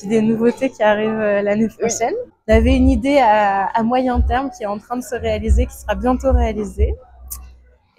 puis des nouveautés qui arrivent l'année prochaine. On avait une idée à moyen terme qui est en train de se réaliser, qui sera bientôt réalisée.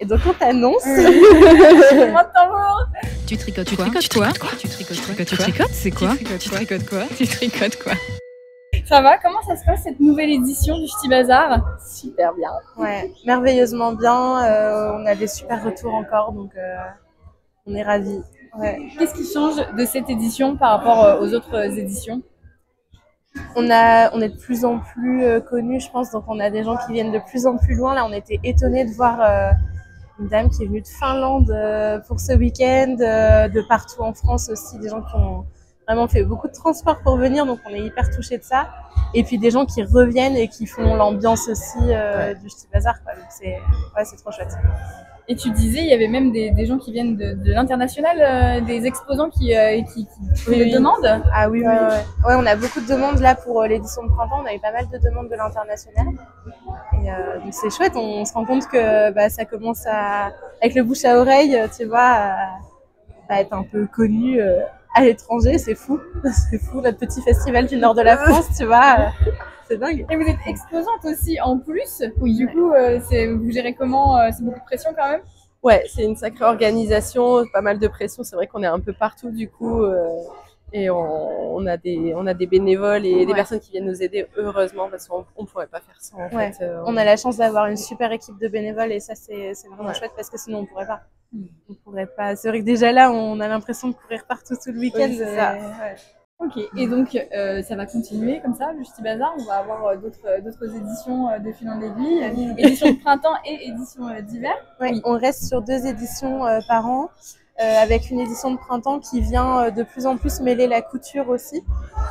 Et donc on t'annonce. Tu tricotes quoi? Tu tricotes c'est quoi? Tu tricotes quoi? Tu tricotes quoi? Ça va? Comment ça se passe cette nouvelle édition du Ch'ti Bazar? Super bien. Ouais, merveilleusement bien. On a des super retours encore, donc on est ravis. Ouais. Qu'est-ce qui change de cette édition par rapport aux autres éditions? On est de plus en plus connus, je pense, donc on a des gens qui viennent de plus en plus loin. Là, on était étonnés de voir une dame qui est venue de Finlande pour ce week-end, de partout en France aussi, des gens qui ont vraiment fait beaucoup de transport pour venir, donc on est hyper touchés de ça. Et puis des gens qui reviennent et qui font l'ambiance aussi du Ch'ti Bazar, quoi. Donc c'est trop chouette. Et tu disais, il y avait même des gens qui viennent de l'international, des exposants qui le demandent. Ah oui, ouais, on a beaucoup de demandes là pour l'édition de printemps. On a eu pas mal de demandes de l'international. Et donc c'est chouette, on se rend compte que ça commence avec le bouche à oreille, tu vois, à être un peu connu à l'étranger. C'est fou, c'est fou, notre petit festival du nord de la France, tu vois. C'est dingue. Et vous êtes exposante aussi en plus. Oui. Du coup, vous gérez comment? C'est beaucoup de pression quand même? Ouais, c'est une sacrée organisation, pas mal de pression. C'est vrai qu'on est un peu partout du coup. Et on a des bénévoles et des personnes qui viennent nous aider, heureusement, parce qu'on ne pourrait pas faire ça en fait. On a la chance d'avoir une super équipe de bénévoles et ça c'est vraiment chouette parce que sinon on ne pourrait pas. On pourrait pas. C'est vrai que déjà là on a l'impression de courir partout tout le week-end. Oui, c'est ça. Ok, et donc ça va continuer comme ça, le Ch'ti Bazar. On va avoir d'autres éditions de fil en aiguille, édition de printemps et édition d'hiver. Oui, on reste sur 2 éditions par an, avec une édition de printemps qui vient de plus en plus mêler la couture aussi.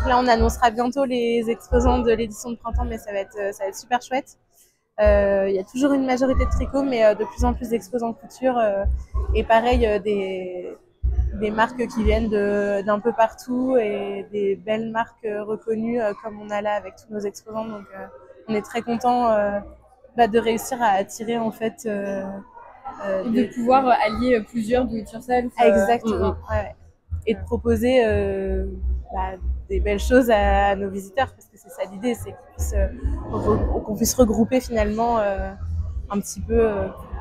Là, on annoncera bientôt les exposants de l'édition de printemps, mais ça va être super chouette. Il y a toujours une majorité de tricot, mais de plus en plus d'exposants couture. Et pareil, des marques qui viennent d'un peu partout et des belles marques reconnues comme on a là avec tous nos exposants. Donc on est très content de réussir à attirer en fait et de pouvoir allier plusieurs do it yourself. Exactement. Ouais. Et de proposer des belles choses à nos visiteurs, parce que c'est ça l'idée, c'est qu'on puisse regrouper finalement un petit peu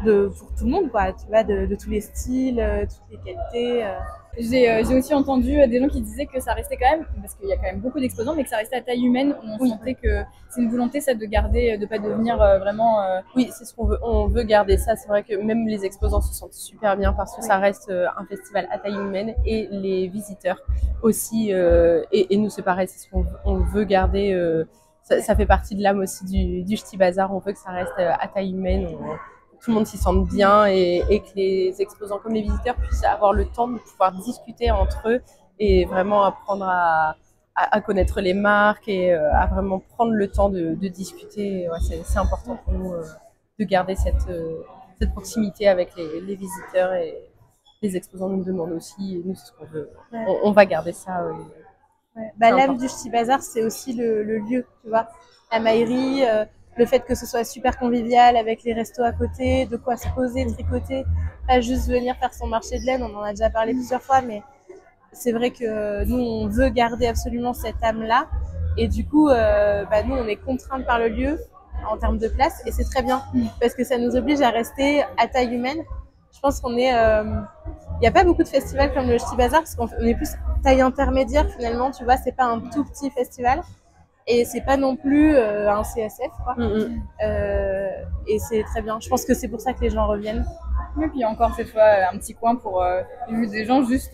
pour tout le monde, quoi, tu vois, de tous les styles, toutes les qualités. J'ai aussi entendu des gens qui disaient que ça restait quand même, parce qu'il y a quand même beaucoup d'exposants, mais que ça restait à taille humaine. On sentait que c'est une volonté, ça, de garder, de pas devenir vraiment. Oui, c'est ce qu'on veut. On veut garder ça. C'est vrai que même les exposants se sentent super bien parce que ça reste un festival à taille humaine et les visiteurs aussi. Et nous, c'est pareil, c'est ce qu'on veut garder. Ça fait partie de l'âme aussi du Ch'ti Bazar. On veut que ça reste à taille humaine. Tout le monde s'y sente bien et que les exposants comme les visiteurs puissent avoir le temps de pouvoir discuter entre eux et vraiment apprendre à connaître les marques et à vraiment prendre le temps de discuter. Ouais, c'est important pour nous de garder cette proximité avec les visiteurs, et les exposants nous demandent aussi, et nous c'est ce qu'on veut. On va garder ça. L'âme du Ch'ti Bazar, c'est aussi le lieu, tu vois, la maillerie. Le fait que ce soit super convivial avec les restos à côté, de quoi se poser, tricoter, pas juste venir faire son marché de laine, on en a déjà parlé plusieurs fois, mais c'est vrai que nous, on veut garder absolument cette âme-là. Et du coup, nous, on est contraints par le lieu en termes de place, et c'est très bien, parce que ça nous oblige à rester à taille humaine. Je pense qu'on est... Il n'y a pas beaucoup de festivals comme le Ch'ti Bazar, parce qu'on est plus taille intermédiaire, finalement, tu vois, c'est pas un tout petit festival. Et c'est pas non plus un CSF, quoi. Et c'est très bien. Je pense que c'est pour ça que les gens reviennent. Et puis encore cette fois, un petit coin pour des gens juste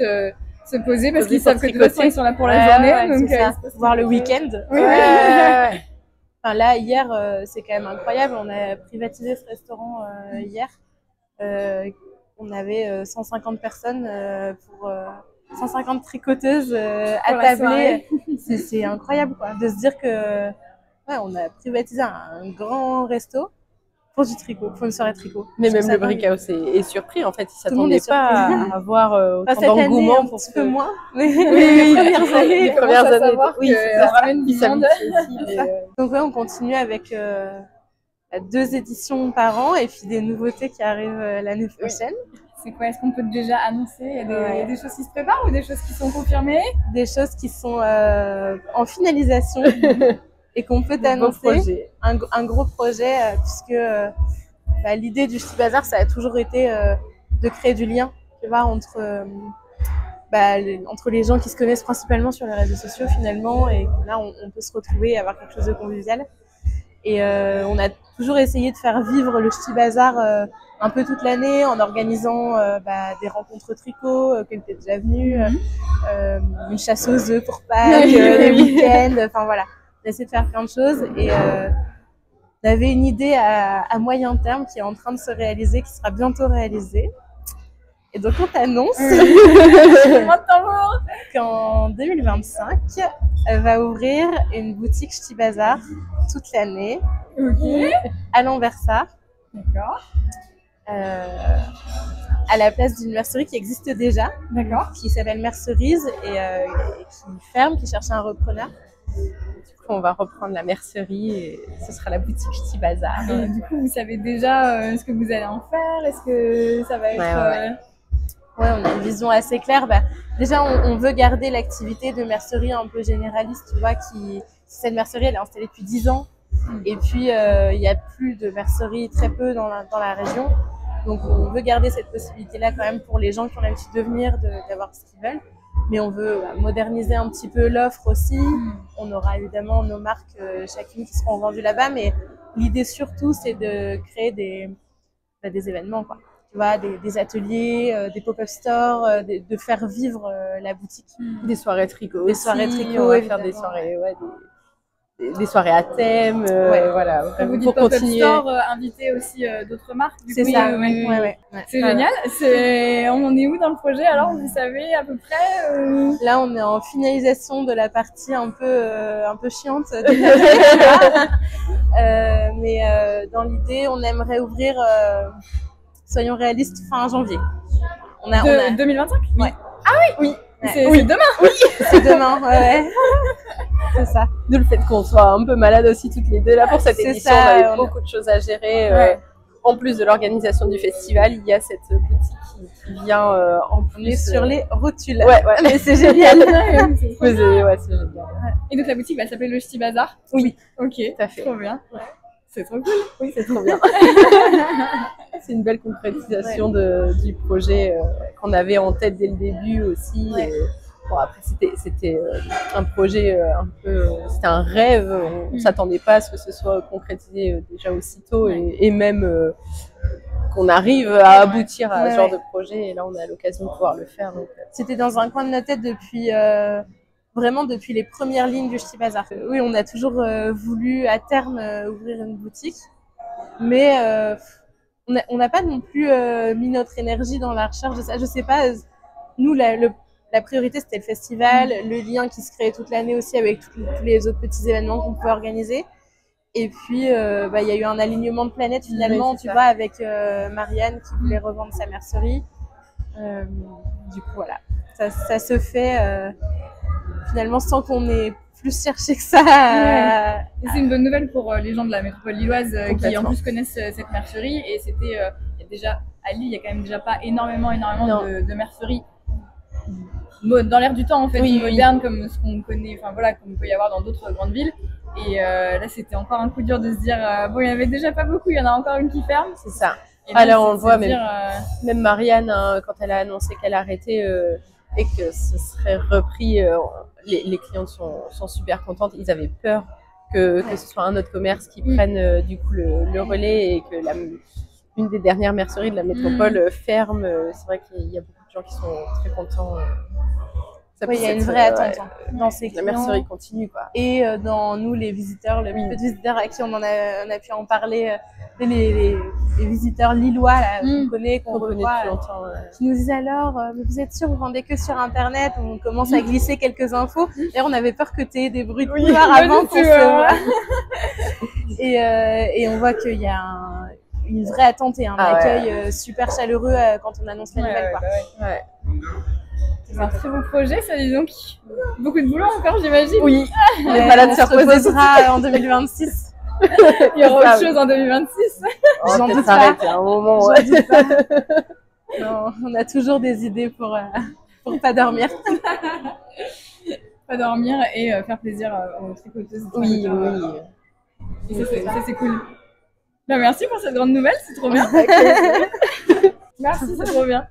se poser parce qu'ils savent que de toute façon ils sont là pour la journée. Donc voir le week-end. Enfin, là, hier, c'est quand même incroyable. On a privatisé ce restaurant hier. On avait 150 personnes pour... 150 tricoteuses attablées. C'est incroyable, quoi, de se dire que on a privatisé un grand resto pour du tricot, pour une soirée tricot. Mais même le Brickhouse est surpris, en fait. Ils ne s'attendaient pas à avoir autant d'engouement pour ce peu moins. Les premières années. Oui, ça ramène du monde. Donc on continue avec 2 éditions par an et puis des nouveautés qui arrivent l'année prochaine. C'est quoi? Est-ce qu'on peut déjà annoncer? Il y a des choses qui se préparent ou des choses qui sont confirmées? Des choses qui sont en finalisation et qu'on peut annoncer. Un gros projet, puisque l'idée du Ch'ti Bazar, ça a toujours été de créer du lien, tu vois, entre les gens qui se connaissent principalement sur les réseaux sociaux finalement, et là on peut se retrouver et avoir quelque chose de convivial. Et on a toujours essayé de faire vivre le Ch'ti Bazar un peu toute l'année en organisant des rencontres tricot, qu'elle était déjà venue, une chasse aux œufs pour Pâques, les week-ends, enfin voilà. On a essayé de faire plein de choses et on avait une idée à moyen terme qui est en train de se réaliser, qui sera bientôt réalisée. Et donc on t'annonce qu'en 2025, elle va ouvrir une boutique Ch'ti Bazar toute l'année à l'Anversar. D'accord. À la place d'une mercerie qui existe déjà, qui s'appelle Merceries et qui ferme, qui cherche un repreneur. Du coup, on va reprendre la mercerie et ce sera la boutique Ch'ti Bazar. Et du coup, vous savez déjà ce que vous allez en faire? Est-ce que ça va être... Ouais, on a une vision assez claire. Déjà, on veut garder l'activité de mercerie un peu généraliste, tu vois, cette mercerie, elle est installée depuis 10 ans. Et puis, il y a plus de mercerie, très peu dans la région. Donc, on veut garder cette possibilité-là quand même pour les gens qui ont l'habitude de venir, d'avoir ce qu'ils veulent. Mais on veut moderniser un petit peu l'offre aussi. On aura évidemment nos marques chacune qui seront vendues là-bas. Mais l'idée surtout, c'est de créer des événements, quoi. Tu vois, des ateliers, des pop-up stores, de faire vivre la boutique. Des soirées tricot. Des soirées tricot, on va faire des soirées, des soirées à thème, voilà. Vous dites pop-up store, inviter aussi d'autres marques. C'est ça, C'est génial. On en est où dans le projet alors, vous savez à peu près Là, on est en finalisation de la partie un peu chiante. Mais dans l'idée, on aimerait ouvrir, soyons réalistes, fin janvier. 2025 Ouais. Ah oui. C'est demain. Oui, c'est demain, ouais. C'est ça. De le fait qu'on soit un peu malade aussi toutes les deux là pour cette édition, on avait beaucoup de choses à gérer. En plus de l'organisation du festival, il y a cette boutique qui vient en plus. On est sur les rotules. Ouais. Mais c'est génial. C'est génial. Et donc la boutique va s'appeler le Ch'ti Bazar. Oui. Ok. Tout à fait. Trop bien. Ouais. C'est trop cool. Oui, c'est trop bien. C'est une belle concrétisation du projet qu'on avait en tête dès le début aussi. Ouais. Bon, après, c'était un projet c'était un rêve. On s'attendait pas à ce que ce soit concrétisé déjà aussitôt et même qu'on arrive à aboutir à ce genre de projet. Et là, on a l'occasion de pouvoir le faire. Donc, c'était dans un coin de notre tête vraiment depuis les premières lignes du Ch'ti Bazar. Oui, on a toujours voulu à terme ouvrir une boutique, mais on n'a pas non plus mis notre énergie dans la recherche de ça. Je sais pas, nous, la priorité, c'était le festival, le lien qui se créait toute l'année aussi avec tous les autres petits événements qu'on pouvait organiser. Et puis, il y a eu un alignement de planètes finalement, tu vois, avec Marianne qui voulait revendre sa mercerie. Du coup, voilà, ça se fait finalement sans qu'on ait plus cherché que ça. Et c'est une bonne nouvelle pour les gens de la métropole lilloise qui en plus connaissent cette mercerie. Et c'était déjà à Lille, il y a quand même déjà pas énormément de merceries dans l'air du temps en fait, moderne comme ce qu'on connaît, enfin voilà, comme il peut y avoir dans d'autres grandes villes. Et là, c'était encore un coup dur de se dire bon, il y en avait déjà pas beaucoup, il y en a encore une qui ferme. C'est ça. Et là, alors on le voit même Marianne quand elle a annoncé qu'elle arrêtait et que ce serait repris, les clientes sont super contentes. Ils avaient peur que ce soit un autre commerce qui prenne du coup le relais et que une des dernières merceries de la métropole ferme. C'est vrai qu'il y a beaucoup de gens qui sont très contents. Il y a une vraie attente dans ces clients. La mercerie continue, quoi. Et dans nous, les visiteurs, le peu de visiteurs à qui on a pu en parler, les visiteurs lillois qu'on connaît, qu'on revoit, qui nous disent alors, mais vous êtes sûr, vous vendez que sur Internet? On commence à glisser quelques infos. D'ailleurs, on avait peur que tu aies des bruits de couloir avant qu'on se voit. Et on voit qu'il y a une vraie attente et un accueil super chaleureux quand on annonce la nouvelle. C'est un très beau projet, ça, dis donc. Beaucoup de boulot encore, j'imagine. Oui, on est pas là de se reposera en 2026. Il y aura autre chose en 2026. J'en doute pas. À un moment, J'en doute pas. Non, on a toujours des idées pour pas dormir. Pas dormir et faire plaisir aux tricoteuses. Oui, oui. Et ça, c'est cool. Ben, merci pour cette grande nouvelle, c'est trop bien. Merci, c'est trop bien.